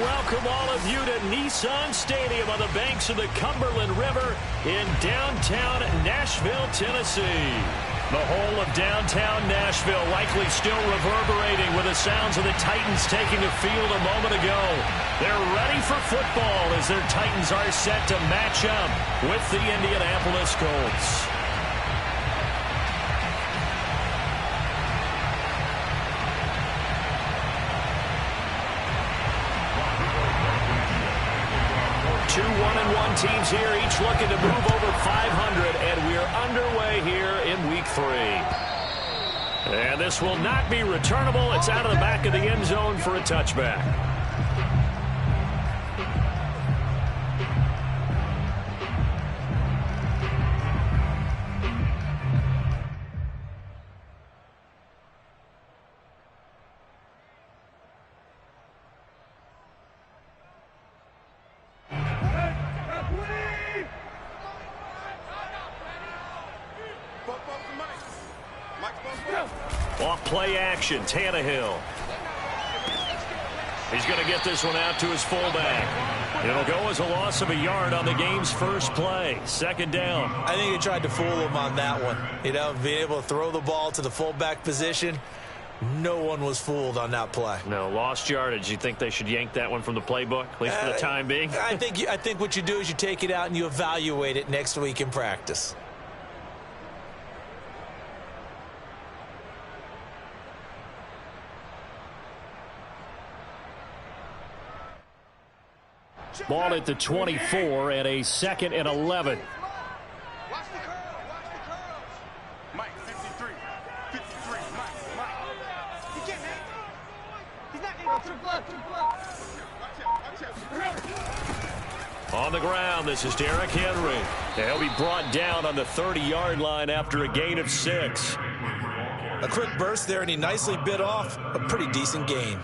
welcome all of you to Nissan Stadium on the banks of the Cumberland River in downtown Nashville, Tennessee. The whole of downtown Nashville likely still reverberating with the sounds of the Titans taking the field a moment ago. They're ready for football as their Titans are set to match up with the Indianapolis Colts. Two 1-1 teams here, each looking to move over 500, and we're underway here in Week 3. And this will not be returnable. It's out of the back of the end zone for a touchback. Off play action, Tannehill. He's going to get this one out to his fullback. It'll go as a loss of a yard on the game's first play. Second down. I think he tried to fool him on that one. You know, being able to throw the ball to the fullback position. No one was fooled on that play. No, lost yardage. You think they should yank that one from the playbook, at least for the time being? I think what you do is you take it out and you evaluate it next week in practice. Ball at the 24 and a 2nd and 11. Watch the curl. Mike, 53. Mike. He can't, man. He's not able to block. Watch out. On the ground, this is Derrick Henry. He'll be brought down on the 30-yard line after a gain of 6. A quick burst there, and he nicely bit off a pretty decent gain.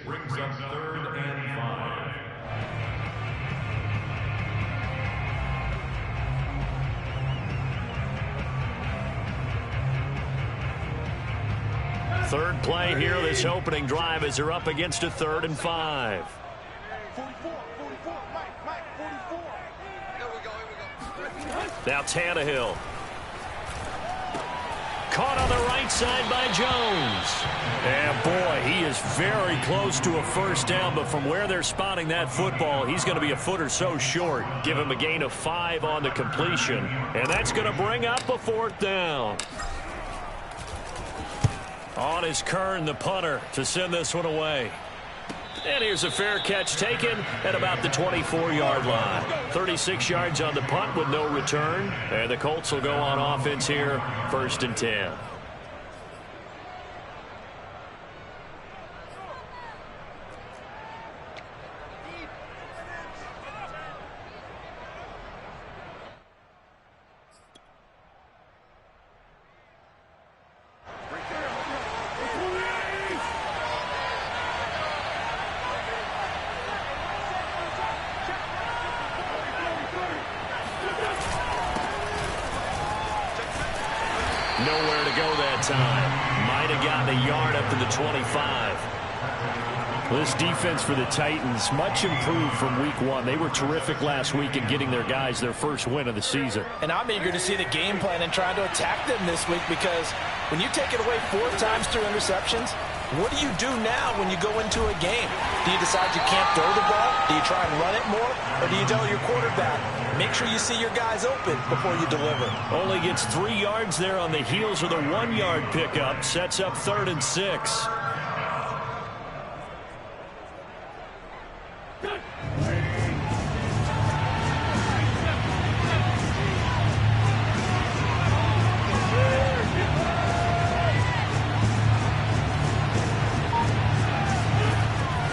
Brings up 3rd and 5. Third play here, this opening drive as they're up against a 3rd and 5. 44. Mike, 44. Here we go. Now Tannehill. Caught on the right side by Jones. And boy, he is very close to a first down, but from where they're spotting that football, he's going to be a foot or so short. Give him a gain of 5 on the completion, and that's going to bring up a 4th down. On is Kern, the punter, to send this one away. And here's a fair catch taken at about the 24-yard line. 36 yards on the punt with no return. And the Colts will go on offense here, 1st and 10. Nowhere to go that time. Might have gotten a yard up to the 25. This defense for the Titans, much improved from week 1. They were terrific last week in getting their guys their first win of the season. And I'm eager to see the game plan and trying to attack them this week, because when you take it away 4 times through interceptions, what do you do now when you go into a game? Do you decide you can't throw the ball? Do you try and run it more? Or do you tell your quarterback, make sure you see your guys open before you deliver? Only gets 3 yards there on the heels of the 1-yard pickup. Sets up 3rd and 6.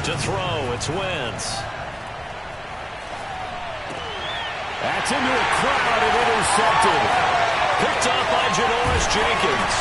To throw, it's Wentz. That's into a crowd and intercepted. Picked up by Janoris Jenkins.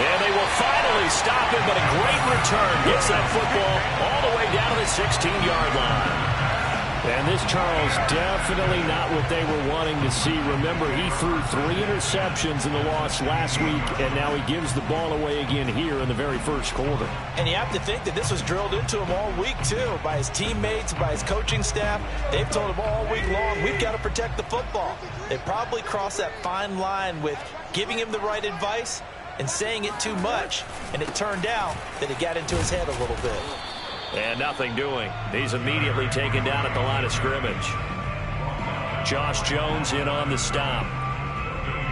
And they will finally stop him, but a great return. Gets that football all the way down to the 16-yard line. And this, Charles, definitely not what they were wanting to see. Remember, he threw 3 interceptions in the loss last week, and now he gives the ball away again here in the very first quarter. And you have to think that this was drilled into him all week, too, by his teammates, by his coaching staff. They've told him all week long, we've got to protect the football. They probably crossed that fine line with giving him the right advice and saying it too much, and it turned out that it got into his head a little bit. And nothing doing. He's immediately taken down at the line of scrimmage. Josh Jones in on the stop.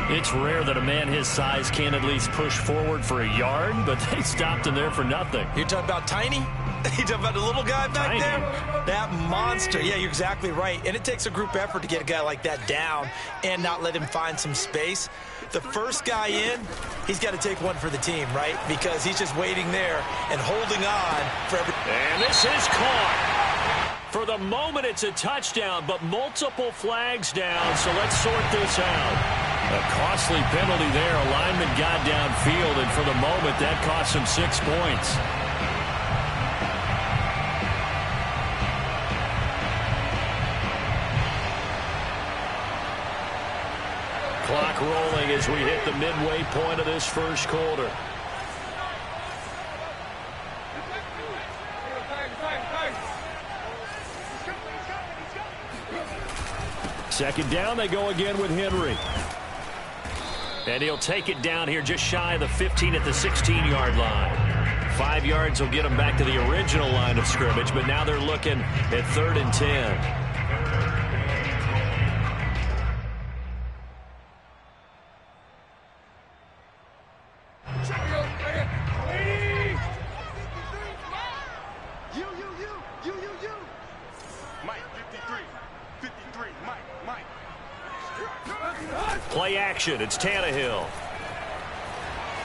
It's rare that a man his size can at least push forward for a yard, but they stopped him there for nothing. You're talking about Tiny? You talking about the little guy back there? That monster. Yeah, you're exactly right. And it takes a group effort to get a guy like that down and not let him find some space. The first guy in, he's got to take one for the team, right? Because he's just waiting there and holding on for every... And this is caught. For the moment, it's a touchdown, but multiple flags down, so let's sort this out. A costly penalty there. A lineman got downfield, and for the moment, that cost him 6 points. Clock rolling as we hit the midway point of this first quarter. Second down, they go again with Henry. And he'll take it down here just shy of the 15 at the 16-yard line. 5 yards will get them back to the original line of scrimmage, but now they're looking at 3rd and 10. Play action. It's Tannehill.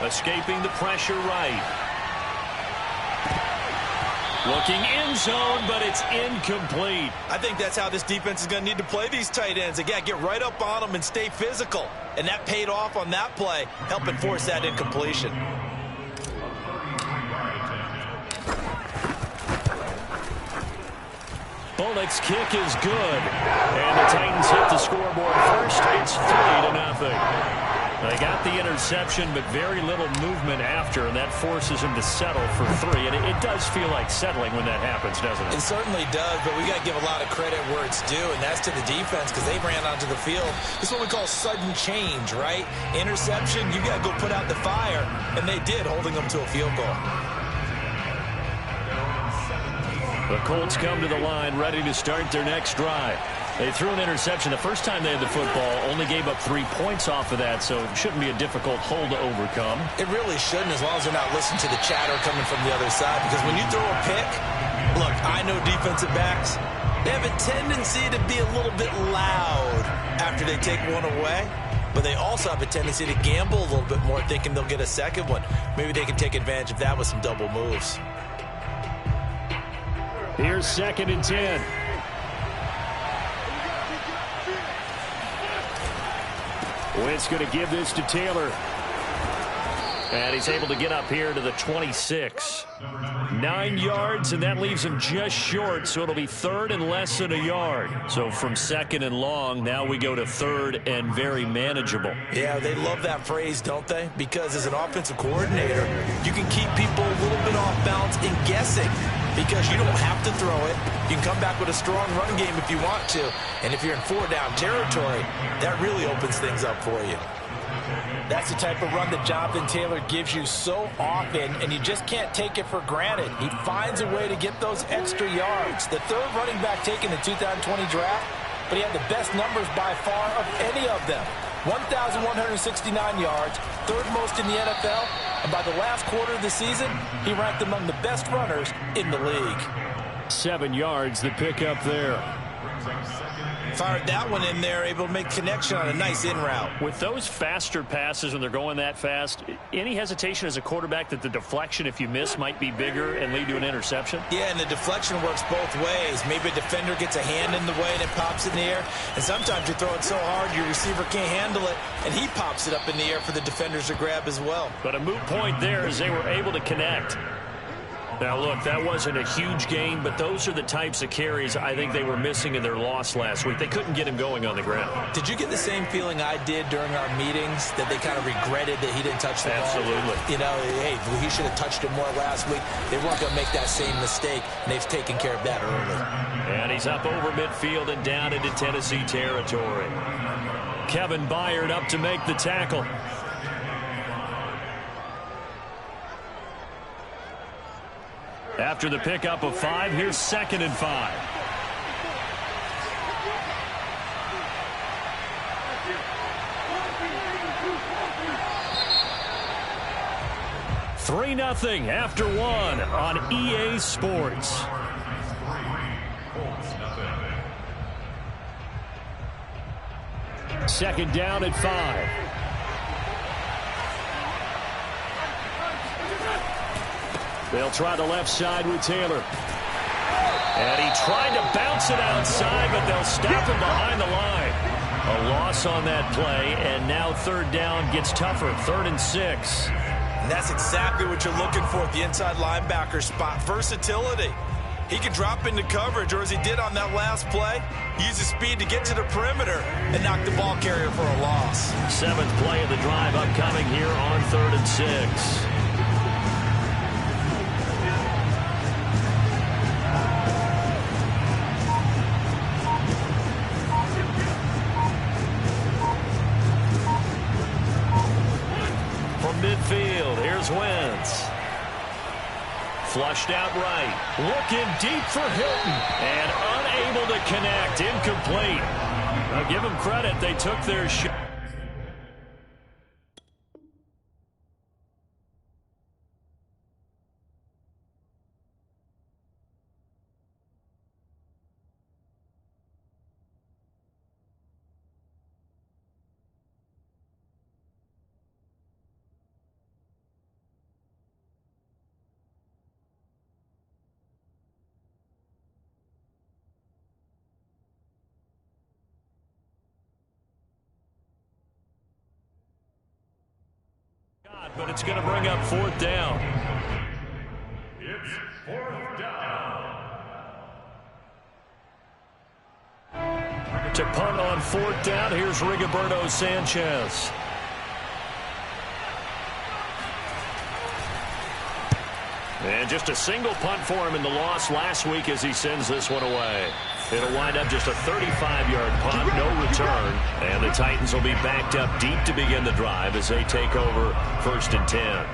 Escaping the pressure right. Looking end zone, but it's incomplete. I think that's how this defense is going to need to play these tight ends. Again, get right up on them and stay physical. And that paid off on that play, helping force that incompletion. Bullock's kick is good. And the Titans hit the scoreboard first. It's 3-0. They got the interception, but very little movement after, and that forces him to settle for 3. And it does feel like settling when that happens, doesn't it? It certainly does, but we got to give a lot of credit where it's due, and that's to the defense because they ran onto the field. This is what we call sudden change, right? Interception, you got to go put out the fire, and they did, holding them to a field goal. The Colts come to the line ready to start their next drive. They threw an interception the first time they had the football, only gave up 3 points off of that, so it shouldn't be a difficult hole to overcome. It really shouldn't, as long as they're not listening to the chatter coming from the other side, because when you throw a pick, look, I know defensive backs, they have a tendency to be a little bit loud after they take one away, but they also have a tendency to gamble a little bit more, thinking they'll get a second one. Maybe they can take advantage of that with some double moves. Here's 2nd and 10. Wentz going to give this to Taylor. And he's able to get up here to the 26. 9 yards, and that leaves him just short, so it'll be 3rd and less than a yard. So from 2nd and long, now we go to 3rd and very manageable. Yeah, they love that phrase, don't they? Because as an offensive coordinator, you can keep people a little bit off balance in guessing because you don't have to throw it. You can come back with a strong run game if you want to. And if you're in 4-down territory, that really opens things up for you. That's the type of run that Jonathan Taylor gives you so often, and you just can't take it for granted. He finds a way to get those extra yards. The 3rd running back taken in the 2020 draft, but he had the best numbers by far of any of them. 1,169 yards, 3rd most in the NFL, and by the last quarter of the season, he ranked among the best runners in the league. 7 yards, the pickup there. Fired that one in there, able to make connection on a nice in route. With those faster passes when they're going that fast, any hesitation as a quarterback that the deflection, if you miss, might be bigger and lead to an interception? Yeah, and the deflection works both ways. Maybe a defender gets a hand in the way and it pops in the air. And sometimes you throw it so hard your receiver can't handle it, and he pops it up in the air for the defenders to grab as well. But a moot point there as they were able to connect. Now, look, that wasn't a huge gain, but those are the types of carries I think they were missing in their loss last week. They couldn't get him going on the ground. Did you get the same feeling I did during our meetings, that they kind of regretted that he didn't touch the ball? Absolutely. You know, hey, he should have touched it more last week. They weren't going to make that same mistake, and they've taken care of that early. And he's up over midfield and down into Tennessee territory. Kevin Byard up to make the tackle. After the pickup of 5, here's 2nd and 5. Three 0 after 1 on EA Sports. Second down at 5. They'll try the left side with Taylor. And he tried to bounce it outside, but they'll stop him behind the line. A loss on that play, and now 3rd down gets tougher. 3rd and 6. And that's exactly what you're looking for at the inside linebacker spot. Versatility. He can drop into coverage, or as he did on that last play, use his speed to get to the perimeter and knock the ball carrier for a loss. 7th play of the drive upcoming here on 3rd and 6. Midfield, here's Wentz. Flushed out right. Looking deep for Hilton. And unable to connect. Incomplete. Now give them credit. They took their shot. But it's going to bring up 4th down. It's 4th down. To punt on 4th down, here's Rigoberto Sanchez. And just a single punt for him in the loss last week as he sends this one away. It'll wind up just a 35-yard punt, no return. And the Titans will be backed up deep to begin the drive as they take over 1st and 10.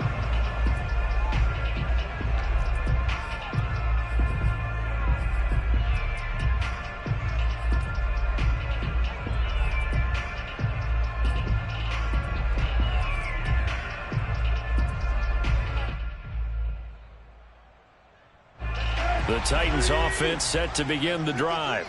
The Titans offense set to begin the drive.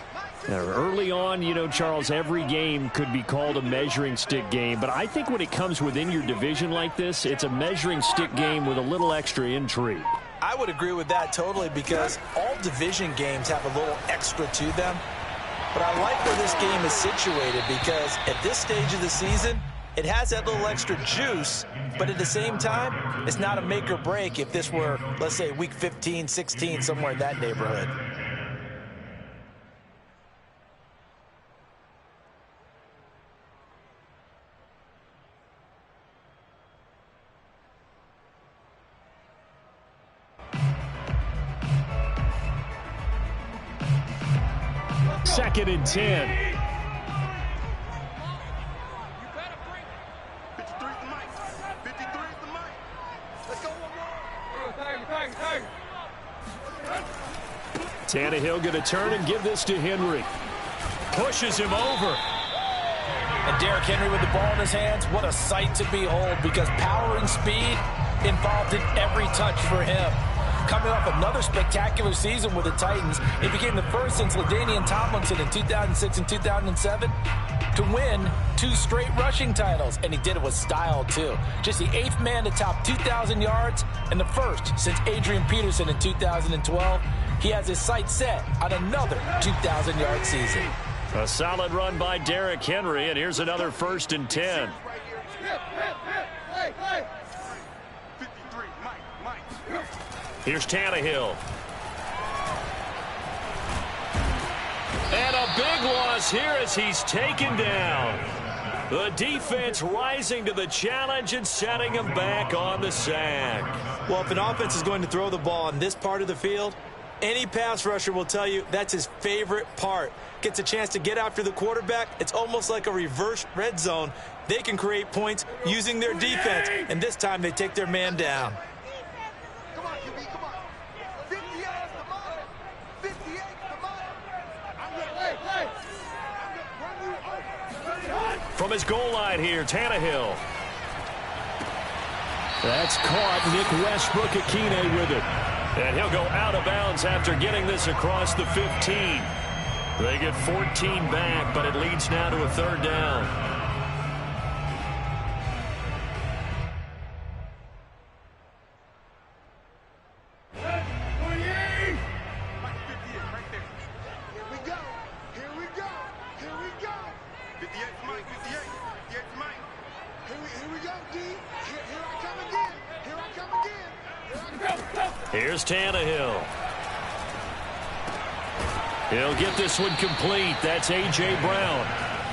Now, early on, you know, Charles, every game could be called a measuring stick game. But I think when it comes within your division like this, it's a measuring stick game with a little extra intrigue. I would agree with that totally, because all division games have a little extra to them. But I like where this game is situated, because at this stage of the season, it has that little extra juice, but at the same time, it's not a make or break if this were, let's say, week 15, 16, somewhere in that neighborhood. Second and 10. Tannehill going to turn and give this to Henry. Pushes him over. And Derrick Henry with the ball in his hands, what a sight to behold, because power and speed involved in every touch for him. Coming off another spectacular season with the Titans, it became the first since LaDainian Tomlinson in 2006 and 2007 to win 2 straight rushing titles, and he did it with style too. Just the 8th man to top 2,000 yards and the first since Adrian Peterson in 2012. He has his sights set on another 2,000-yard season. A solid run by Derrick Henry, and here's another 1st and 10. Here's Tannehill. And a big loss here as he's taken down. The defense rising to the challenge and setting him back on the sack. Well, if an offense is going to throw the ball on this part of the field, any pass rusher will tell you that's his favorite part. Gets a chance to get after the quarterback. It's almost like a reverse red zone. They can create points using their defense, and this time they take their man down. Come on, QB, come on. 58 is the mile. 58 is the mile. I'm ready. Hey. From his goal line here, Tannehill. That's caught. Nick Westbrook-Akine with it. And he'll go out of bounds after getting this across the 15. They get 14 back, but it leads now to a third down. Here's Tannehill. He'll get this one complete. That's A.J. Brown.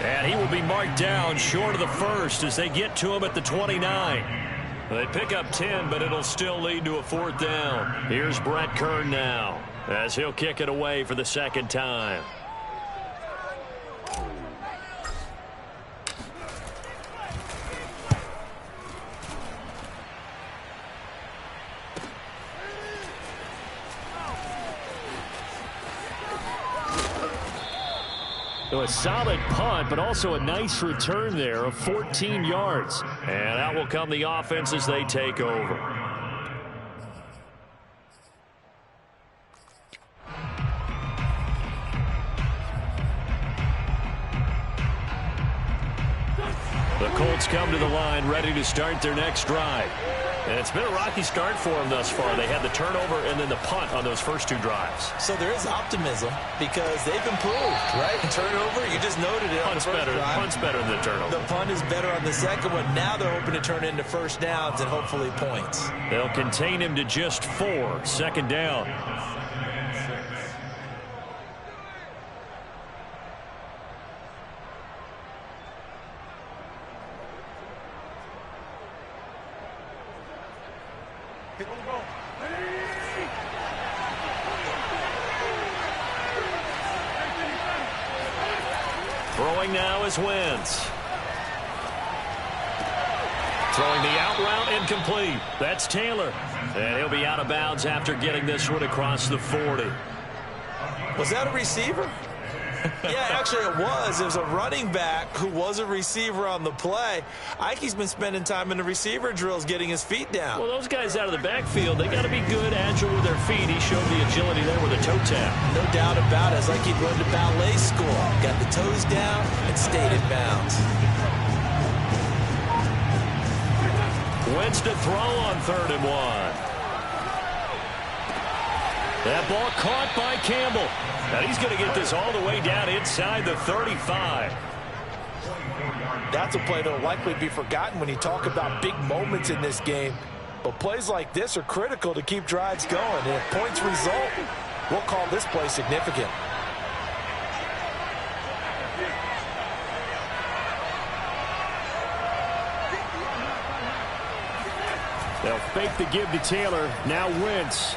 And he will be marked down short of the first as they get to him at the 29. They pick up 10, but it'll still lead to a fourth down. Here's Brett Kern now as he'll kick it away for the second time. A solid punt, but also a nice return there of 14 yards. And out will come the offense as they take over. The Colts come to the line ready to start their next drive. And it's been a rocky start for them thus far. They had the turnover and then the punt on those first two drives. So there is optimism because they've improved, right? Turnover, you just noted it. Punt's better. Punt's better than the turnover. The punt is better on the second one. Now they're hoping to turn into first downs and hopefully points. They'll contain him to just 4. Second down. Throwing now is Wentz. Throwing the out route incomplete. That's Taylor. And he'll be out of bounds after getting this one across the 40. Was that a receiver? Yeah, actually it was. It was a running back who was a receiver on the play. Ike's been spending time in the receiver drills getting his feet down. Well, those guys out of the backfield, they got to be good, agile with their feet. He showed the agility there with a toe tap. No doubt about it. It's like he'd run to ballet school. Got the toes down and stayed in bounds. Wentz to throw on 3rd and 1. That ball caught by Campbell. And he's going to get this all the way down inside the 35. That's a play that will likely be forgotten when you talk about big moments in this game. But plays like this are critical to keep drives going. And if points result, we'll call this play significant. They'll fake the give to Taylor. Now Wentz.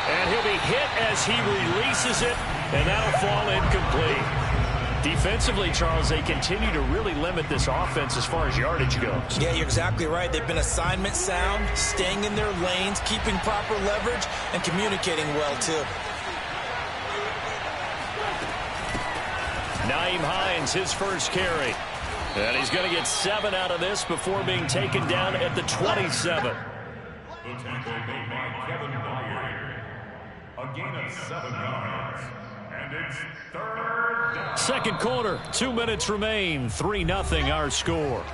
And he'll be hit as he releases it, and that'll fall incomplete. Defensively, Charles, they continue to really limit this offense as far as yardage goes. Yeah, you're exactly right. They've been assignment sound, staying in their lanes, keeping proper leverage, and communicating well, too. Nyheim Hines, his first carry. And he's going to get 7 out of this before being taken down at the 27. The tackle made by Kevin Byard. A gain of 7 yards. And it's 3rd down. Second quarter, 2 minutes remain. 3-0 our score.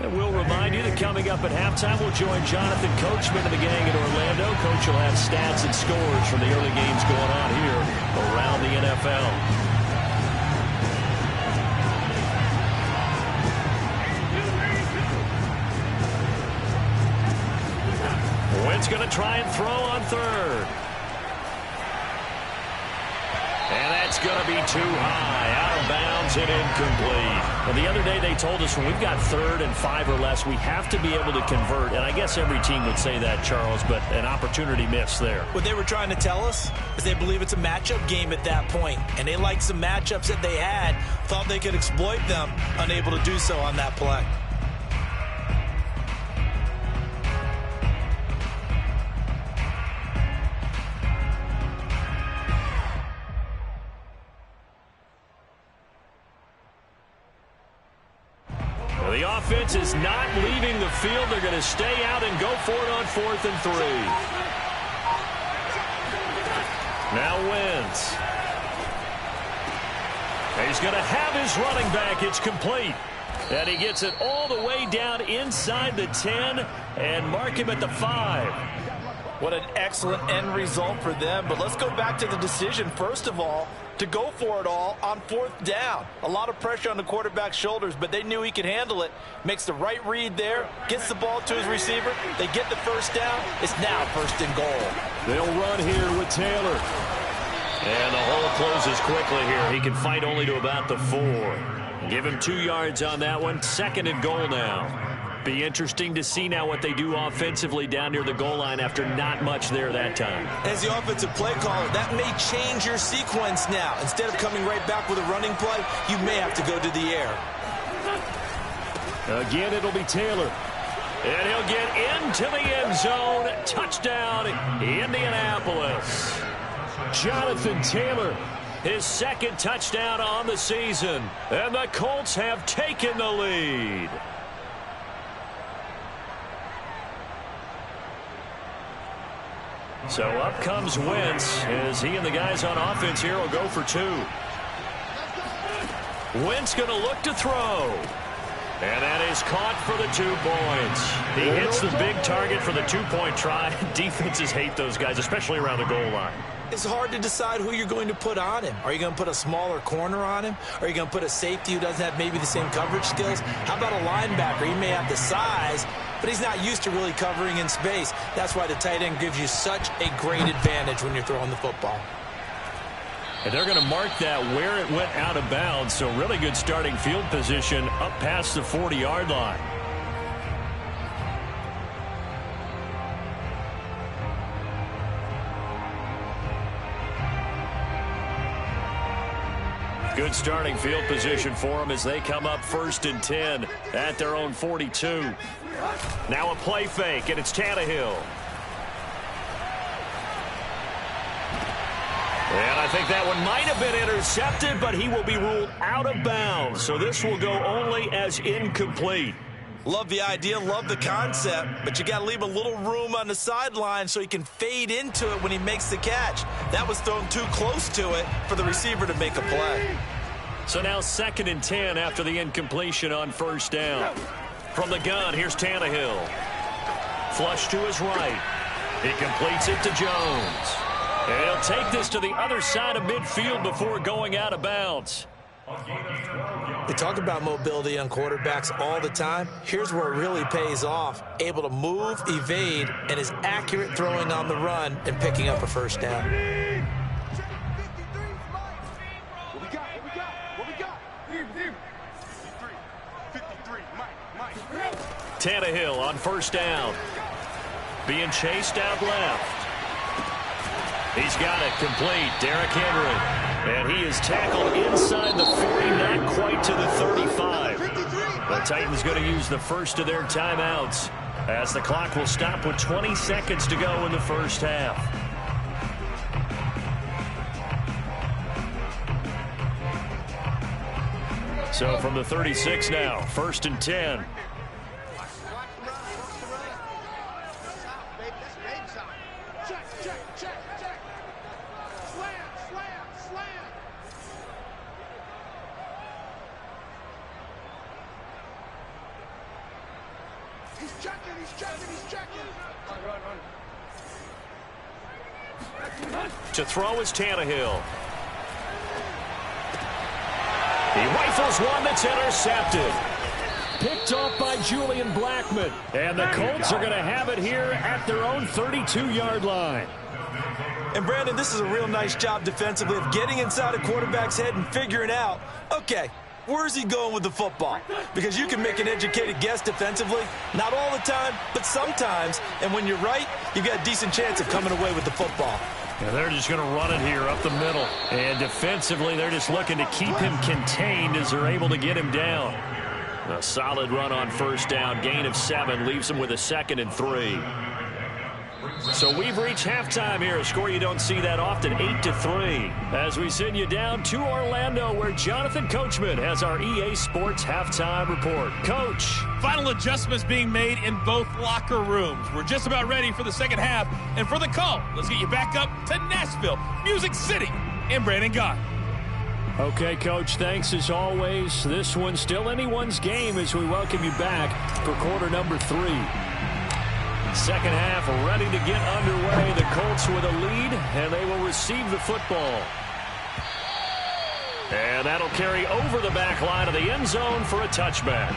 And we'll remind you that coming up at halftime, we'll join Jonathan Coachman and the gang in Orlando. Coach will have stats and scores from the early games going on here around the NFL. Wentz going to try and throw on third. And that's going to be too high, out of bounds and incomplete. Well, the other day they told us when we've got 3rd and 5 or less, we have to be able to convert. And I guess every team would say that, Charles, but an opportunity missed there. What they were trying to tell us is they believe it's a matchup game at that point. And they liked some matchups that they had, thought they could exploit them, unable to do so on that play. The offense is not leaving the field. They're going to stay out and go for it on 4th and 3. Now Wentz. He's going to have his running back. It's complete. And he gets it all the way down inside the 10 and mark him at the 5. What an excellent end result for them. But let's go back to the decision, first of all, to go for it all on 4th down. A lot of pressure on the quarterback's shoulders, but they knew he could handle it. Makes the right read there, gets the ball to his receiver. They get the first down. It's now 1st and goal. They'll run here with Taylor. And the hole closes quickly here. He can fight only to about the 4. Give him 2 yards on that one. 2nd and goal now. Be interesting to see now what they do offensively down near the goal line after not much there that time. As the offensive play caller, that may change your sequence now. Instead of coming right back with a running play, you may have to go to the air. Again, it'll be Taylor. And he'll get into the end zone. Touchdown, Indianapolis. Jonathan Taylor, his 2nd touchdown on the season. And the Colts have taken the lead. So up comes Wentz as he and the guys on offense here will go for 2. Wentz going to look to throw. And that is caught for the 2 points. He hits the big target for the 2-point try. Defenses hate those guys, especially around the goal line. It's hard to decide who you're going to put on him. Are you going to put a smaller corner on him? Are you going to put a safety who doesn't have maybe the same coverage skills? How about a linebacker? He may have the size, but he's not used to really covering in space. That's why the tight end gives you such a great advantage when you're throwing the football. And they're going to mark that where it went out of bounds. So really good starting field position up past the 40-yard line. Good starting field position for them as they come up 1st and 10 at their own 42. Now a play fake, and it's Tannehill. And I think that one might have been intercepted, but he will be ruled out of bounds. So this will go only as incomplete. Love the idea, love the concept, but you got to leave a little room on the sideline so he can fade into it when he makes the catch. That was thrown too close to it for the receiver to make a play. So now 2nd and 10 after the incompletion on 1st down. From the gun, here's Tannehill. Flush to his right. He completes it to Jones. And he'll take this to the other side of midfield before going out of bounds. They talk about mobility on quarterbacks all the time. Here's where it really pays off. Able to move, evade, and is accurate throwing on the run and picking up a 1st down. Tannehill on 1st down. Being chased out left. He's got it complete. Derrick Henry. And he is tackled inside the 40, not quite to the 35. The Titans going to use the first of their timeouts as the clock will stop with 20 seconds to go in the 1st half. So from the 36 now, 1st and 10. To throw is Tannehill. He rifles one that's intercepted. Picked off by Julian Blackmon. And the Colts are going to have it here at their own 32-yard line. And, Brandon, this is a real nice job defensively of getting inside a quarterback's head and figuring out, okay, where's he going with the football? Because you can make an educated guess defensively. Not all the time, but sometimes. And when you're right, you've got a decent chance of coming away with the football. And they're just going to run it here up the middle. And defensively, they're just looking to keep him contained as they're able to get him down. A solid run on first down. Gain of 7 leaves him with a 2nd and 3. So we've reached halftime here. A score you don't see that often, 8-3. As we send you down to Orlando, where Jonathan Coachman has our EA Sports halftime report. Coach. Final adjustments being made in both locker rooms. We're just about ready for the second half. And for the call, let's get you back up to Nashville, Music City, and Brandon Gott. Okay, Coach, thanks as always. This one's still anyone's game as we welcome you back for quarter number 3. Second half ready to get underway. The Colts with a lead, and they will receive the football. And that'll carry over the back line of the end zone for a touchback.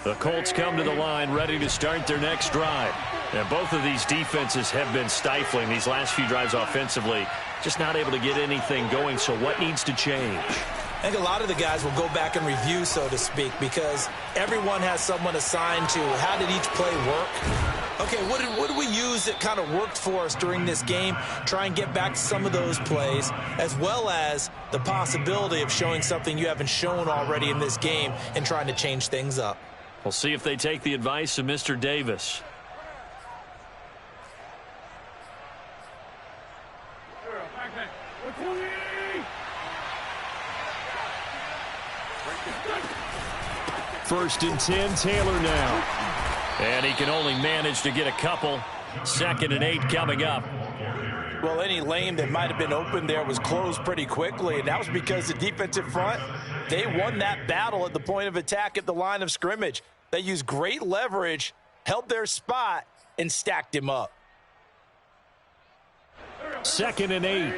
The Colts come to the line ready to start their next drive. And both of these defenses have been stifling these last few drives offensively. Just not able to get anything going, so what needs to change? I think a lot of the guys will go back and review, so to speak, because everyone has someone assigned to how did each play work. Okay, what did we use that kind of worked for us during this game? Try and get back to some of those plays, as well as the possibility of showing something you haven't shown already in this game and trying to change things up. We'll see if they take the advice of Mr. Davis. First and 10, Taylor now. And he can only manage to get a couple. 2nd and 8 coming up. Well, any lane that might have been open there was closed pretty quickly, and that was because the defensive front, they won that battle at the point of attack at the line of scrimmage. They used great leverage, held their spot, and stacked him up. 2nd and 8.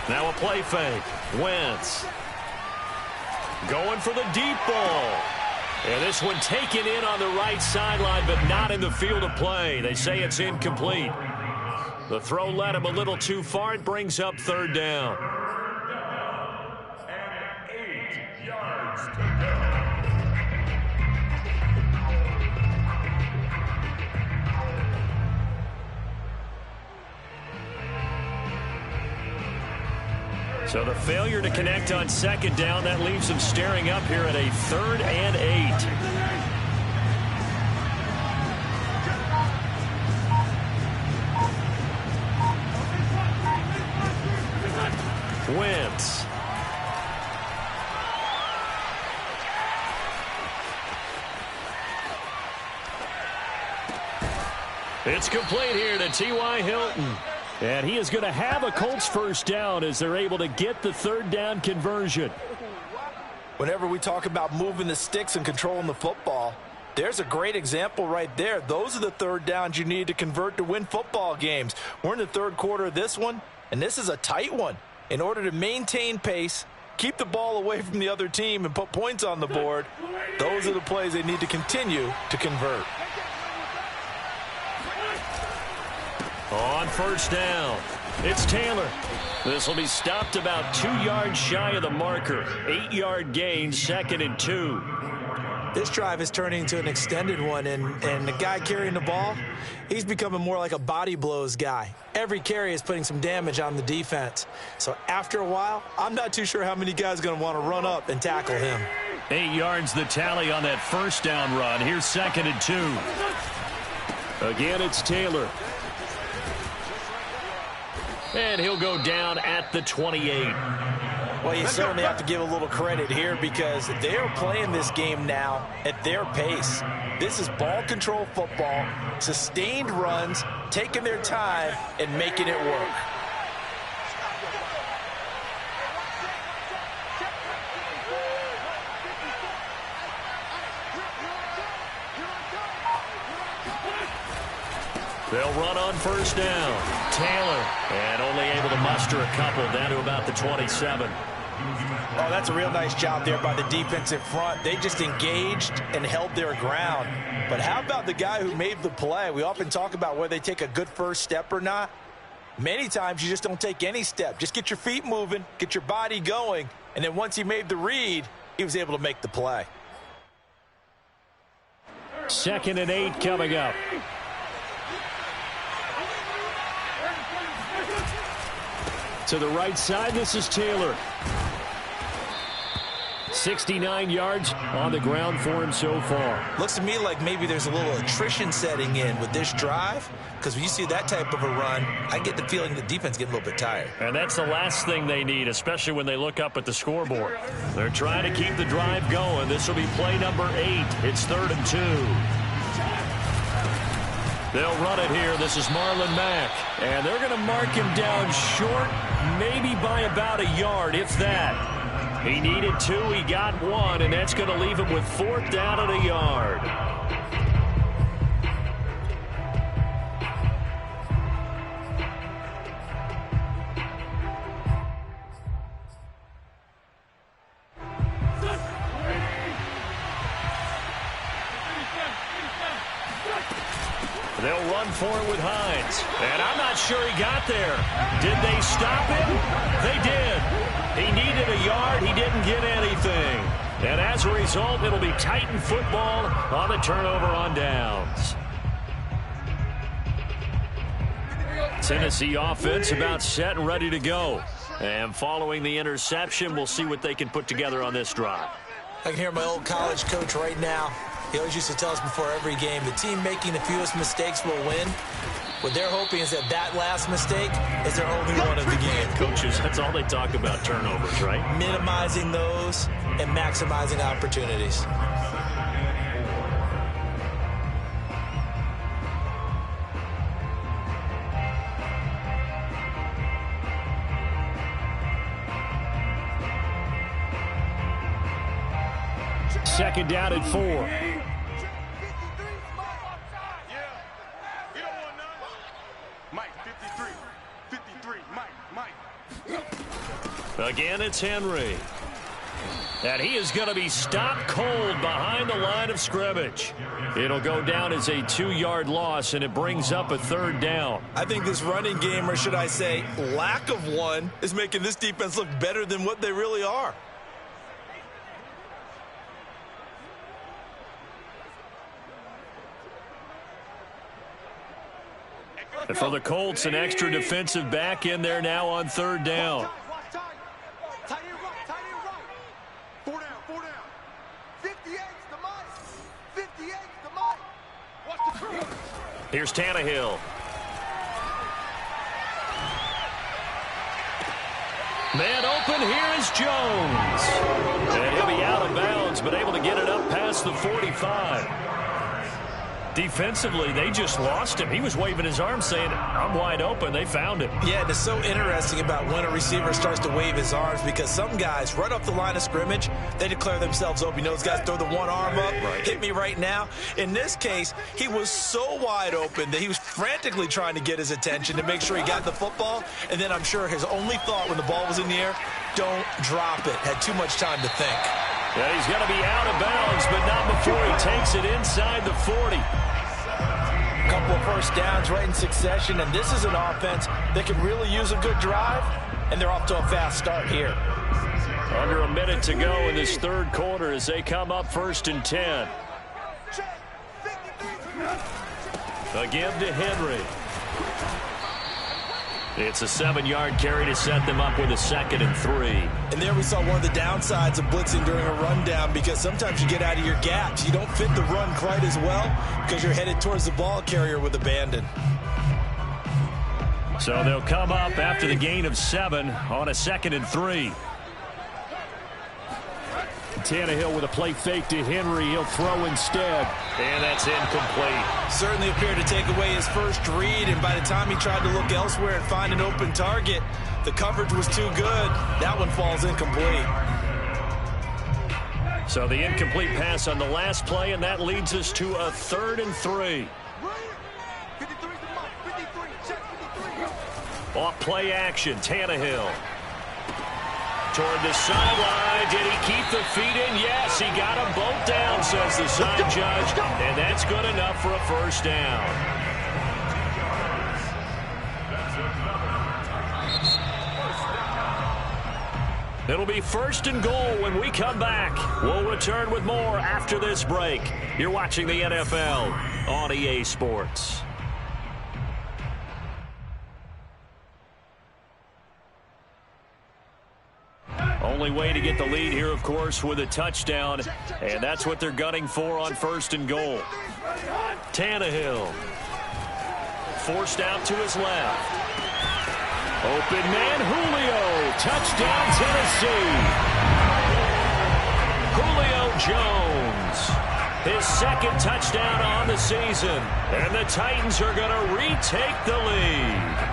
Now a play fake. Wentz going for the deep ball. And this one taken in on the right sideline, but not in the field of play. They say it's incomplete. The throw led him a little too far. It brings up 3rd down. And 8 yards to go. So the failure to connect on 2nd down, that leaves them staring up here at a 3rd and 8. Wentz. It's complete here to T.Y. Hilton. And he is going to have a Colts first down as they're able to get the 3rd down conversion. Whenever we talk about moving the sticks and controlling the football, there's a great example right there. Those are the 3rd downs you need to convert to win football games. We're in the 3rd quarter of this one, and this is a tight one. In order to maintain pace, keep the ball away from the other team, and put points on the board, those are the plays they need to continue to convert. On first down, it's Taylor. This will be stopped about 2 yards shy of the marker. 8-yard gain, 2nd and 2. This drive is turning into an extended one, and the guy carrying the ball, he's becoming more like a body blows guy. Every carry is putting some damage on the defense. So after a while, I'm not too sure how many guys are going to want to run up and tackle him. 8 yards the tally on that first down run. Here's 2nd and 2. Again, it's Taylor. And he'll go down at the 28. Well, you certainly have to give a little credit here because they are playing this game now at their pace. This is ball control football, sustained runs, taking their time and making it work. They'll run on first down. Taylor, and only able to muster a couple down to about the 27. Oh, that's a real nice job there by the defensive front. They just engaged and held their ground. But how about the guy who made the play? We often talk about whether they take a good first step or not. Many times you just don't take any step. Just get your feet moving, get your body going, and then once he made the read, he was able to make the play. 2nd and 8 coming up. To the right side, this is Taylor. 69 yards on the ground for him so far. Looks to me like maybe there's a little attrition setting in with this drive, because when you see that type of a run, I get the feeling the defense getting a little bit tired. And that's the last thing they need, especially when they look up at the scoreboard. They're trying to keep the drive going. This will be play number 8. It's 3rd and 2. They'll run it here. This is Marlon Mack. And they're going to mark him down short, maybe by about a yard, if that. He needed 2, he got 1, and that's going to leave him with 4th down and a yard. They'll run for it with Hines. And I'm not sure he got there. Did they stop him? They did. He needed a yard. He didn't get anything. And as a result, it'll be Titan football on the turnover on downs. Tennessee offense about set and ready to go. And following the interception, we'll see what they can put together on this drive. I can hear my old college coach right now. He always used to tell us before every game, the team making the fewest mistakes will win. What they're hoping is that that last mistake is their only one of the game. Coaches, that's all they talk about, turnovers, right? Minimizing those and maximizing opportunities. Second down at 4. Again, it's Henry. And he is going to be stopped cold behind the line of scrimmage. It'll go down as a 2-yard loss, and it brings up a 3rd down. I think this running game, or should I say lack of one, is making this defense look better than what they really are. And for the Colts, an extra defensive back in there now on 3rd down. Here's Tannehill. Man open, here is Jones. And he'll be out of bounds, but able to get it up past the 45. Defensively, they just lost him. He was waving his arms saying, I'm wide open. They found him. Yeah, and it's so interesting about when a receiver starts to wave his arms, because some guys, right off the line of scrimmage, they declare themselves open. You know, those guys throw the one arm up, hit me right now. In this case, he was so wide open that he was frantically trying to get his attention to make sure he got the football. And then I'm sure his only thought when the ball was in the air, don't drop it. Had too much time to think. Yeah, he's going to be out of bounds, but not before he takes it inside the 40. A couple of first downs right in succession, and this is an offense that can really use a good drive, and they're off to a fast start here. Under a minute to go in this 3rd quarter as they come up 1st and 10. A give to Henry. It's a 7-yard carry to set them up with a 2nd and 3. And there we saw one of the downsides of blitzing during a rundown, because sometimes you get out of your gaps. You don't fit the run quite as well because you're headed towards the ball carrier with abandon. So they'll come up after the gain of 7 on a 2nd and 3. Tannehill with a play fake to Henry. He'll throw instead. And that's incomplete. Certainly appeared to take away his first read, and by the time he tried to look elsewhere and find an open target, the coverage was too good. That one falls incomplete. So the incomplete pass on the last play, and that leads us to a 3rd and 3. Off play action, Tannehill. Toward the sideline. Did he keep the feet in? Yes, he got them both down, says the side judge. And that's good enough for a first down. It'll be 1st and goal when we come back. We'll return with more after this break. You're watching the NFL on EA Sports. Only way to get the lead here, of course, with a touchdown. And that's what they're gunning for on 1st and goal. Tannehill. Forced out to his left. Open man, Julio. Touchdown, Tennessee. Julio Jones. His 2nd touchdown on the season. And the Titans are going to retake the lead.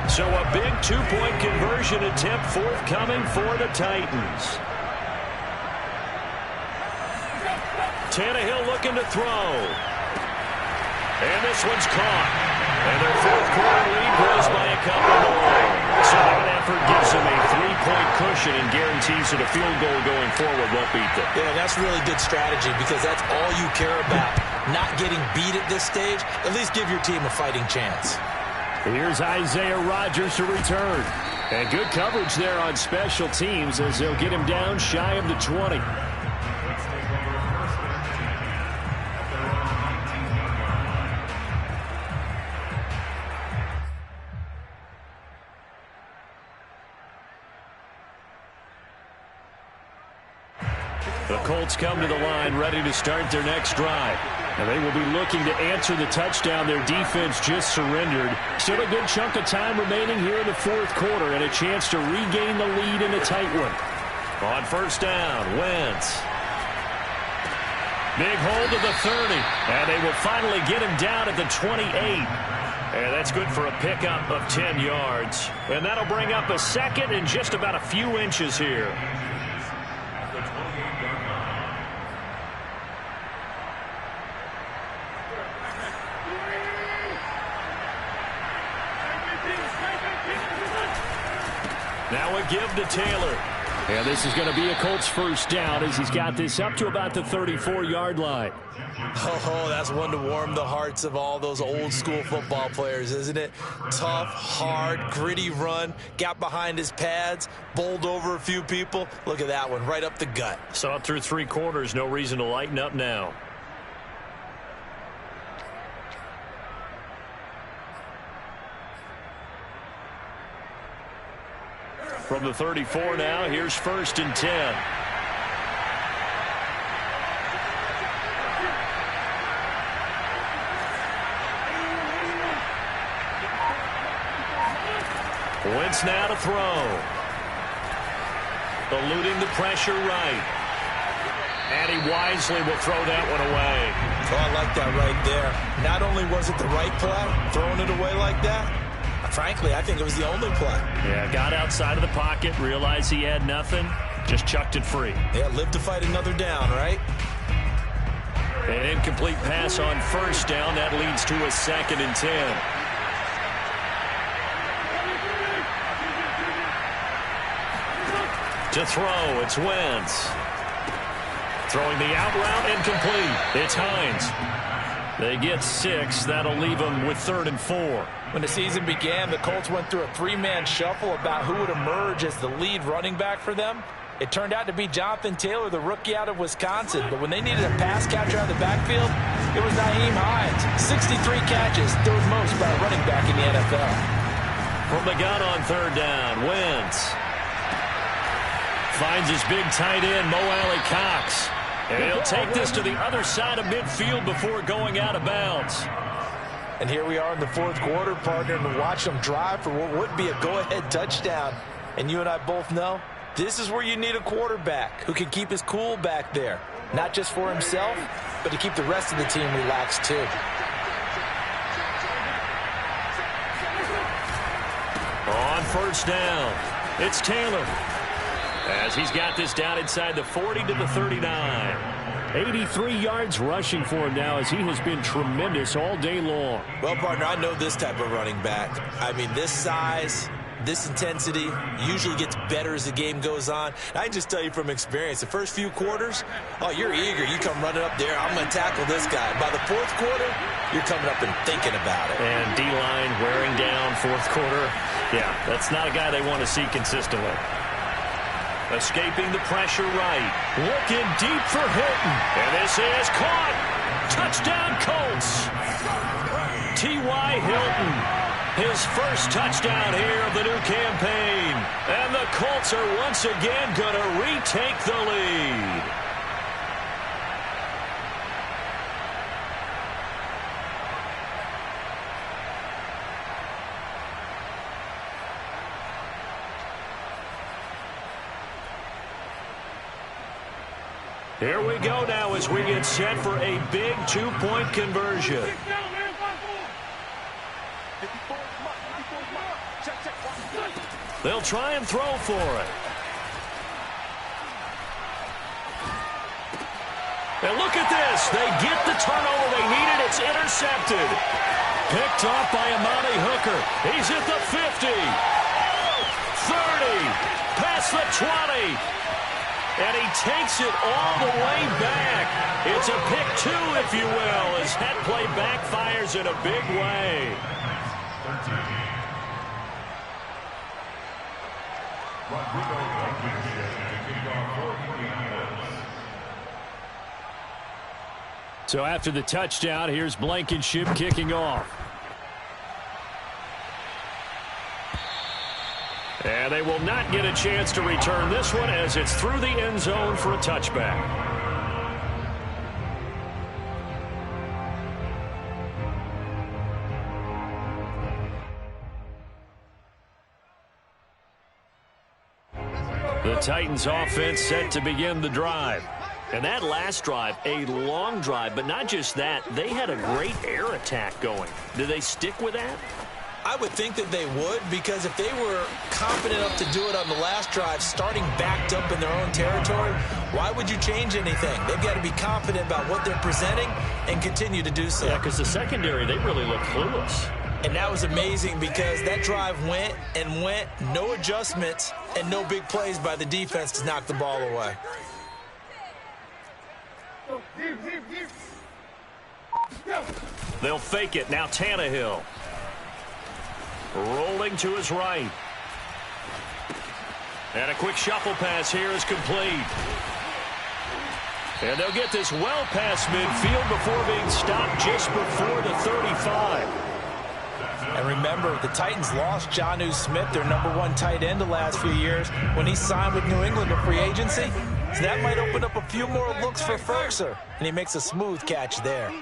So a big 2-point conversion attempt forthcoming for the Titans. Tannehill looking to throw. And this one's caught. And their 4th quarter lead grows by a couple more. So that effort gives them a 3-point cushion and guarantees that a field goal going forward won't beat them. Yeah, that's really good strategy because that's all you care about. Not getting beat at this stage. At least give your team a fighting chance. Here's Isaiah Rodgers to return. And good coverage there on special teams as they'll get him down shy of the 20. The Colts come to the line ready to start their next drive. And they will be looking to answer the touchdown their defense just surrendered. Still a good chunk of time remaining here in the 4th quarter and a chance to regain the lead in a tight one. On 1st down, Wentz. Big hold of the 30. And they will finally get him down at the 28. And that's good for a pickup of 10 yards. And that'll bring up a 2nd and just about a few inches here. Now a give to Taylor. And this is going to be a Colts 1st down as he's got this up to about the 34-yard line. Oh, that's one to warm the hearts of all those old-school football players, isn't it? Tough, hard, gritty run, got behind his pads, bowled over a few people. Look at that one, right up the gut. Saw it through 3 quarters, no reason to lighten up now. From the 34 now, here's 1st and 10. Wentz now to throw. Eluding the pressure right. And he wisely will throw that one away. Oh, I like that right there. Not only was it the right play, throwing it away like that, frankly, I think it was the only play. Yeah, got outside of the pocket, realized he had nothing, just chucked it free. Yeah, live to fight another down, right? An incomplete pass on 1st down. That leads to a 2nd and 10. To throw, it's Wentz. Throwing the out route, incomplete. It's Hines. They get 6. That'll leave them with 3rd and 4. When the season began, the Colts went through a 3-man shuffle about who would emerge as the lead running back for them. It turned out to be Jonathan Taylor, the rookie out of Wisconsin. But when they needed a pass catcher out of the backfield, it was Nyheim Hines. 63 catches, 3rd most by a running back in the NFL. From the gun on 3rd down, Wentz finds his big tight end, Mo Alley-Cox. And he'll take this to the other side of midfield before going out of bounds. And here we are in the 4th quarter, partner, and watch them drive for what would be a go-ahead touchdown. And you and I both know This is where you need a quarterback who can keep his cool back there. Not just for himself, but to keep the rest of the team relaxed too. On first down, it's Taylor. As he's got this down inside the 40 to the 39. 83 yards rushing for him now as he has been tremendous all day long. Well, partner, I know this type of running back. I mean, this size, this intensity usually gets better as the game goes on. I can just tell you from experience, the first few quarters, oh, you're eager. You come running up there, I'm going to tackle this guy. By the fourth quarter, you're coming up and thinking about it. And D-line wearing down fourth quarter. Yeah, that's not a guy they want to see consistently. Escaping the pressure right. Looking deep for Hilton. And this is caught. Touchdown Colts. T.Y. Hilton. His first touchdown here of the new campaign. And the Colts are once again going to retake the lead. Here we go now as we get set for a big two-point conversion. They'll try and throw for it. And look at this. They get the turnover they needed. It's intercepted. Picked off by Amani Hooker. He's at the 50. 30. Past the 20. And he takes it all the way back. It's a pick two, if you will, as that play backfires in a big way. So after the touchdown, here's Blankenship kicking off. And they will not get a chance to return this one as it's through the end zone for a touchback. The Titans offense set to begin the drive. And that last drive, a long drive, but not just that, they had a great air attack going. Do they stick with that? I would think that they would, because if they were confident enough to do it on the last drive, starting backed up in their own territory, why would you change anything? They've got to be confident about what they're presenting and continue to do so. Yeah, because the secondary, they really look clueless. And that was amazing because that drive went and went, no adjustments, and no big plays by the defense to knock the ball away. They'll fake it. Now Tannehill. Rolling to his right. And a quick shuffle pass here is complete. And they'll get this well past midfield before being stopped just before the 35. And remember, the Titans lost Jonnu Smith, their #1 tight end the last few years, when he signed with New England in free agency. So that might open up a few more looks for Ferkser. And he makes a smooth catch there.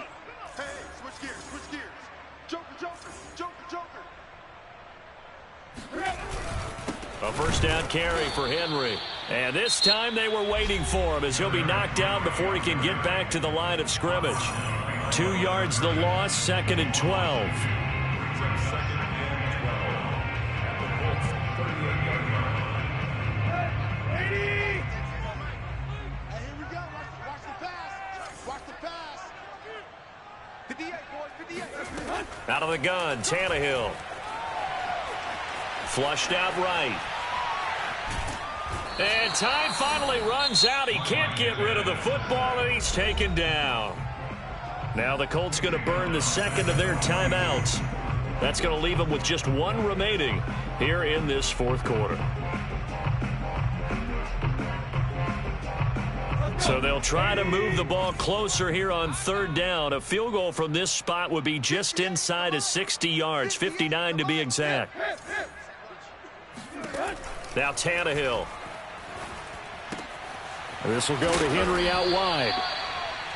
A first down carry for Henry. And this time they were waiting for him as he'll be knocked down before he can get back to the line of scrimmage. 2 yards the loss, 2nd and 12. Out of the gun, Tannehill. Flushed out right. And time finally runs out. He can't get rid of the football, and he's taken down. Now the Colts going to burn the second of their timeouts. That's going to leave them with just one remaining here in this fourth quarter. So they'll try to move the ball closer here on third down. A field goal from this spot would be just inside of 60 yards, 59 to be exact. Now Tannehill. This will go to Henry out wide.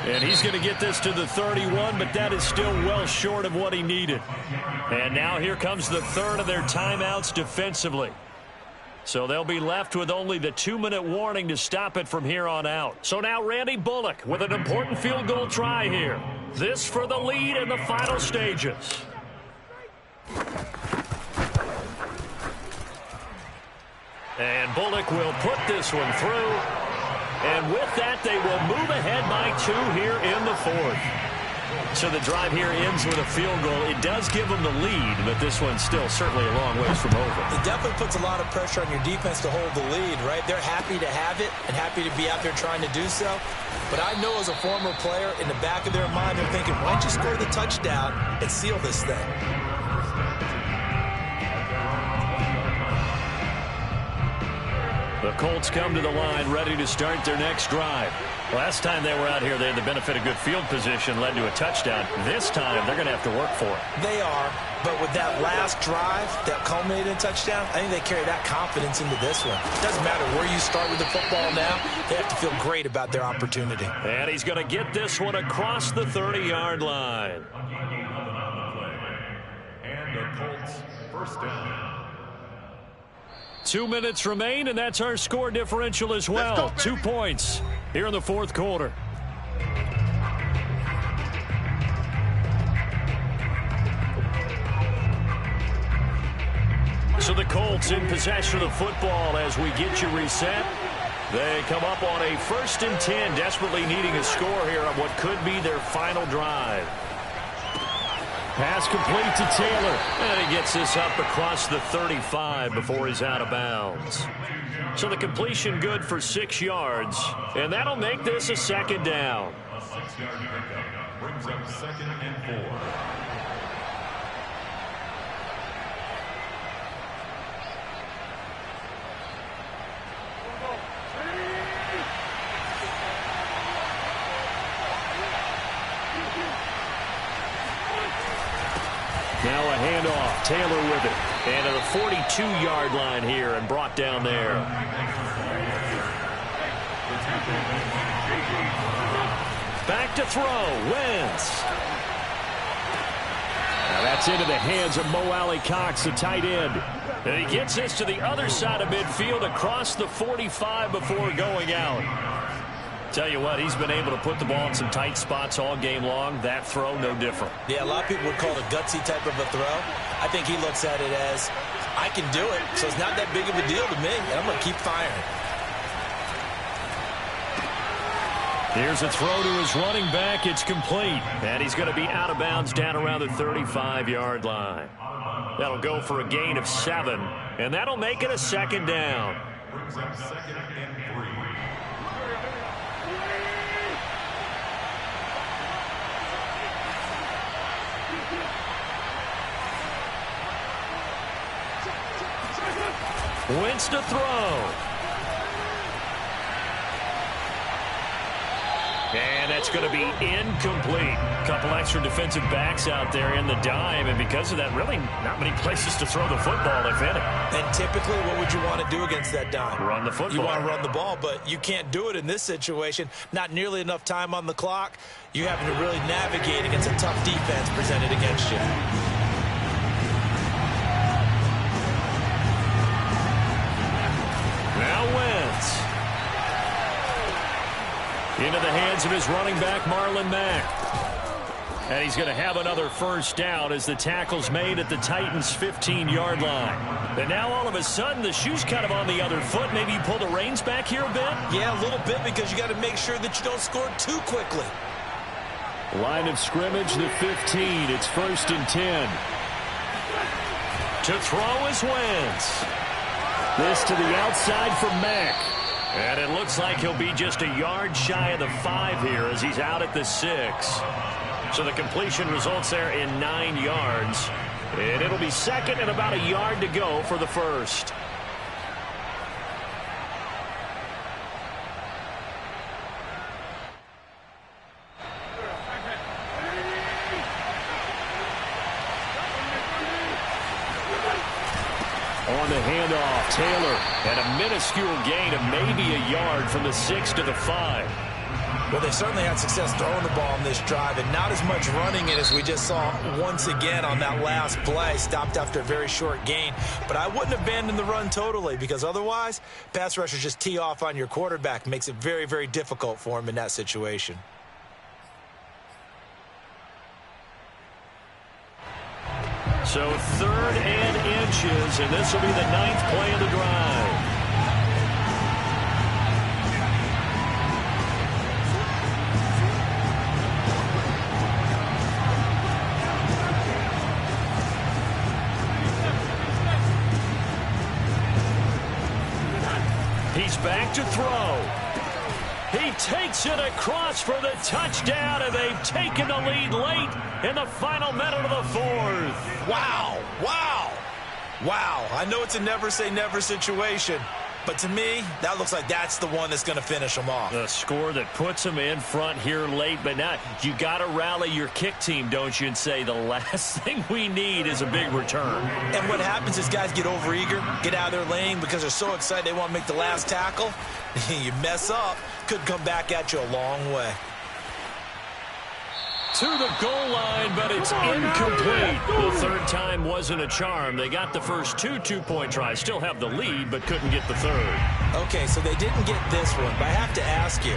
And he's going to get this to the 31, but that is still well short of what he needed. And now here comes the third of their timeouts defensively. So they'll be left with only the 2-minute warning to stop it from here on out. So now Randy Bullock with an important field goal try here. This for the lead in the final stages. And Bullock will put this one through. And with that, they will move ahead by 2 here in the 4th. So the drive here ends with a field goal. It does give them the lead, but this one's still certainly a long ways from over. It definitely puts a lot of pressure on your defense to hold the lead, right? They're happy to have it and happy to be out there trying to do so. But I know as a former player, in the back of their mind, they're thinking, why don't you score the touchdown and seal this thing? The Colts come to the line ready to start their next drive. Last time they were out here, they had the benefit of good field position, led to a touchdown. This time, they're going to have to work for it. They are, but with that last drive that culminated in a touchdown, I think they carry that confidence into this one. It doesn't matter where you start with the football now. They have to feel great about their opportunity. And he's going to get this one across the 30-yard line. And the Colts first down. 2 minutes remain, and that's our score differential as well. 2 points here in the 4th quarter. So the Colts in possession of the football as we get you reset. They come up on a 1st and 10, desperately needing a score here on what could be their final drive. Pass complete to Taylor. And he gets this up across the 35 before he's out of bounds. So the completion good for 6 yards. And that'll make this a 2nd down. A 6-yard pickup brings up 2nd and 4. Now a handoff. Taylor with it. And to the 42-yard line here and brought down there. Back to throw. Wentz. Now that's into the hands of Mo Alley-Cox, the tight end. And he gets this to the other side of midfield across the 45 before going out. Tell you what, he's been able to put the ball in some tight spots all game long. That throw, no different. Yeah, a lot of people would call it a gutsy type of a throw. I think he looks at it as, I can do it, so it's not that big of a deal to me, and I'm going to keep firing. Here's a throw to his running back. It's complete. And he's going to be out of bounds down around the 35-yard line. That'll go for a gain of 7, and that'll make it a 2nd down. Brings up 2nd and 3. Wentz to throw. And that's going to be incomplete. A couple extra defensive backs out there in the dime, and because of that, really not many places to throw the football, if any. And typically, what would you want to do against that dime? Run the football. You want to run the ball, but you can't do it in this situation. Not nearly enough time on the clock. You having to really navigate against a tough defense presented against you. Now Wentz. Into the hands of his running back, Marlon Mack. And he's going to have another 1st down as the tackle's made at the Titans' 15-yard line. And now all of a sudden, the shoe's kind of on the other foot. Maybe you pull the reins back here a bit? Yeah, a little bit, because you got to make sure that you don't score too quickly. Line of scrimmage, the 15. It's 1st and 10. To throw is Wentz. This to the outside for Mack. And it looks like he'll be just a yard shy of the 5 here as he's out at the 6. So the completion results there in 9 yards. And it'll be 2nd and about a yard to go for the 1st. On the handoff, Taylor, and a minuscule gain of maybe a yard from the 6 to the 5. Well, they've certainly had success throwing the ball in this drive and not as much running it as we just saw once again on that last play. Stopped after a very short gain. But I wouldn't abandon the run totally because otherwise, pass rushers just tee off on your quarterback. Makes it very, very difficult for him in that situation. So 3rd and inches, and this will be the 9th play of the drive. He's back to throw. He takes it across for the touchdown, and they've taken the lead late in the final minute of the 4th. Wow, wow, wow. I know it's a never say never situation, but to me, that looks like that's the one that's going to finish them off. The score that puts them in front here late, but now you got to rally your kick team, don't you, and say the last thing we need is a big return. And what happens is guys get overeager, get out of their lane because they're so excited they want to make the last tackle. You mess up, could come back at you a long way. To the goal line, but it's incomplete. The 3rd time wasn't a charm. They got the first 2 two-point tries, still have the lead, but couldn't get the 3rd. Okay, so they didn't get this one, but I have to ask you,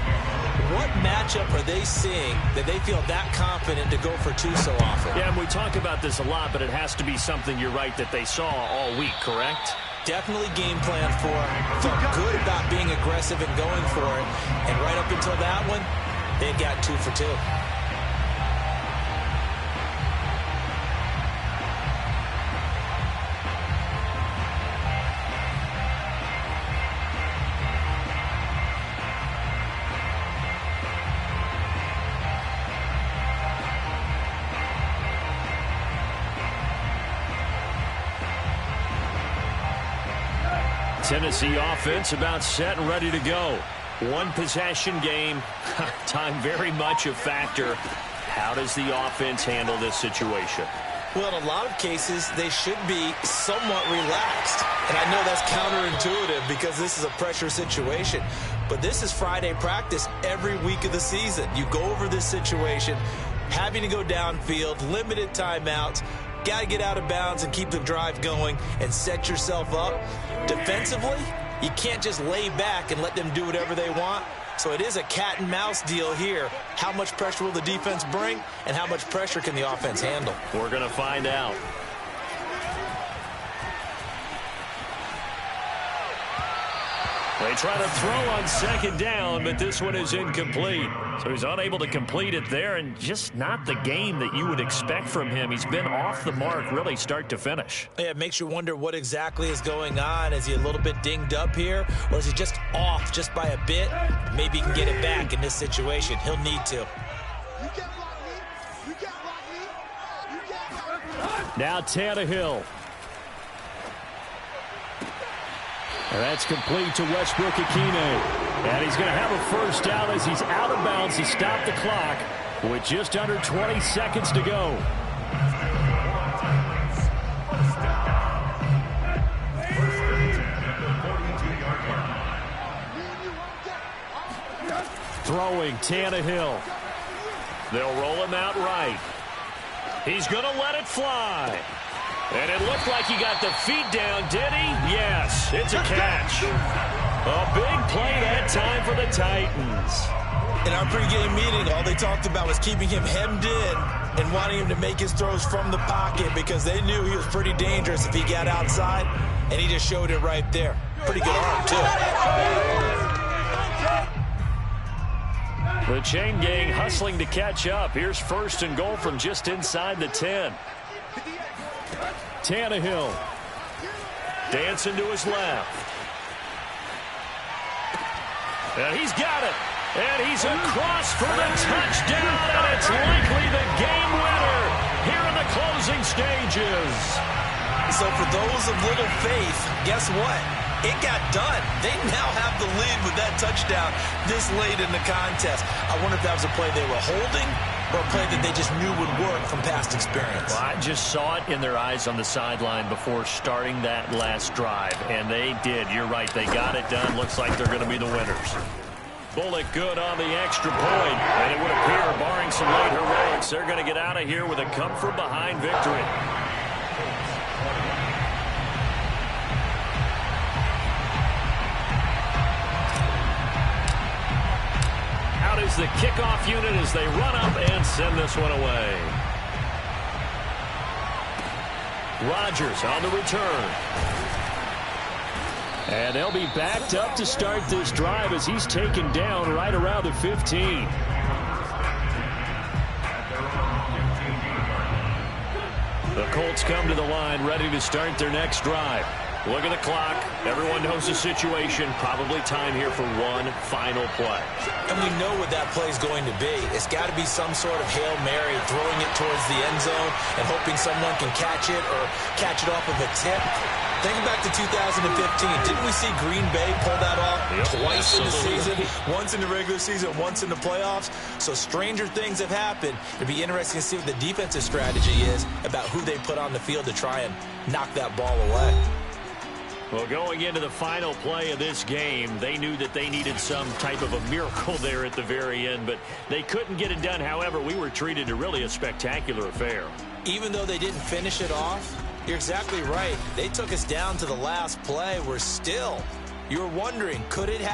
what matchup are they seeing that they feel that confident to go for 2 so often? Yeah, and we talk about this a lot, but it has to be something, you're right, that they saw all week, correct? Definitely game plan for it. Felt good about being aggressive and going for it. And right up until that one, they got 2 for 2. Tennessee offense about set and ready to go. 1 possession game. Time very much a factor. How does the offense handle this situation? Well, in a lot of cases, they should be somewhat relaxed. And I know that's counterintuitive because this is a pressure situation. But this is Friday practice every week of the season. You go over this situation, having to go downfield, limited timeouts, got to get out of bounds and keep the drive going and set yourself up. Defensively, you can't just lay back and let them do whatever they want. So it is a cat and mouse deal here. How much pressure will the defense bring and how much pressure can the offense handle? We're going to find out. They try to throw on 2nd down, but this one is incomplete. So he's unable to complete it there, and just not the game that you would expect from him. He's been off the mark really start to finish. Yeah, it makes you wonder what exactly is going on. Is he a little bit dinged up here, or is he just off just by a bit? Maybe he can get it back in this situation. He'll need to. Now Tannehill. And that's complete to Westbrook-Ikhine. And he's going to have a first down as he's out of bounds to stop the clock with just under 20 seconds to go. Throwing Tannehill. They'll roll him out right. He's going to let it fly. And it looked like he got the feet down, did he? Yes, it's a catch. A big play that time for the Titans. In our pregame meeting, all they talked about was keeping him hemmed in and wanting him to make his throws from the pocket because they knew he was pretty dangerous if he got outside, and he just showed it right there. Pretty good arm, too. The chain gang hustling to catch up. Here's 1st and goal from just inside the 10. Tannehill dancing to his left. And he's got it. And he's across for the touchdown. And it's likely the game winner here in the closing stages. So for those of little faith, guess what? It got done. They now have the lead with that touchdown this late in the contest. I wonder if that was a play they were holding or a play that they just knew would work from past experience. Well, I just saw it in their eyes on the sideline before starting that last drive, and they did. You're right. They got it done. Looks like they're going to be the winners. Bullock good on the extra point. And it would appear, barring some late heroics, they're going to get out of here with a come-from-behind victory. Out is the kickoff unit as they run up and send this one away. Rodgers on the return. And they'll be backed up to start this drive as he's taken down right around the 15. The Colts come to the line ready to start their next drive. Look at the clock. Everyone knows the situation. Probably time here for one final play. And we know what that play is going to be. It's got to be some sort of Hail Mary, throwing it towards the end zone and hoping someone can catch it or catch it off of a tip. Think back to 2015. Didn't we see Green Bay pull that off twice in the season? Once in the regular season, once in the playoffs. So stranger things have happened. It'd be interesting to see what the defensive strategy is about who they put on the field to try and knock that ball away. Well, going into the final play of this game, they knew that they needed some type of a miracle there at the very end, but they couldn't get it done. However, we were treated to really a spectacular affair. Even though they didn't finish it off, you're exactly right. They took us down to the last play. We're still, you were wondering, could it happen?